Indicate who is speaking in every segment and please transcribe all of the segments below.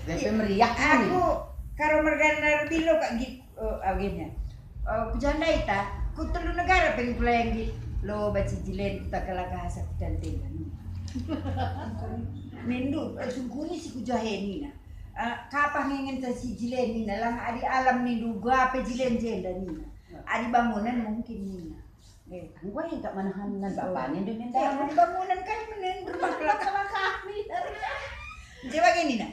Speaker 1: DP meriah ini.
Speaker 2: Aku karo mergana bilo kak git agennya. Kujanda ita, ku telu negara pengen pulang git. Lo baca jilen kita kalakahasa dan telan. Nindu sungkuni si kujaheni na. Kapang ingin si jilen ni na lang adi alam nindu gua pe jilen jenda ni na. Adi bangunan mungkin ni na.
Speaker 1: Gua yang tak manahan nan bapaknya dengan
Speaker 2: Ya,
Speaker 1: dah.
Speaker 2: bangunan kan menen rumah kami. Coba gini na.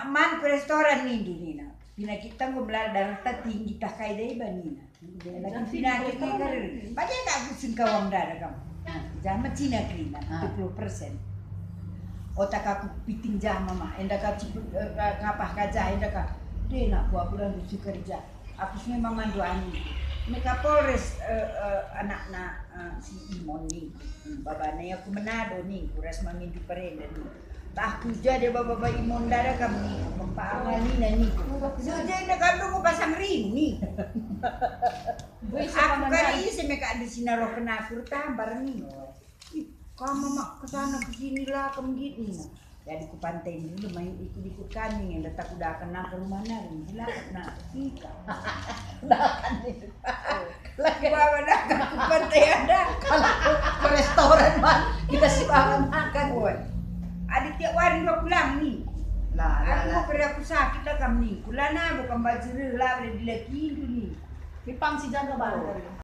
Speaker 2: Man ke restoran nindu ni na. Pina kita ngobrol darah tinggi tak kaya deh bani na. Lagi pina kita kan. Banyak tak aku singkawang darah kamu. Jama Cina klina 70%. Otak aku piting jama mah. Endak aku kapah kaja endak aku. Dia nak buat bulan tu kerja. Aku memang mandu ani. Mereka Polres anak-anak si Imon ni. Babanya aku Manado ni. Kuras mamindu perenda ni. Tak kuja dia baba Imon darah kami ni. Mempaangali na ni. Suja endak aku pasang ring ni. Aku kali ini mereka ada sinaro kena kurta bareng ni. Kamu mak kesana kesini lah kamu gini. Jadi ku pantai dulu main ikut kami yang letak udah kena ke rumah nari. Gila nak ika.
Speaker 1: Dakan itu.
Speaker 2: Lagi bawa dah ke pantai ada.
Speaker 1: Kalau ke restoran man kita sih makan.
Speaker 2: Ada tiap hari lo pulang ni. Aku kerja aku sakit lah kami ni. Kulana bukan baju lah boleh dilaki dulu ni.
Speaker 3: Pipang si jaga baru.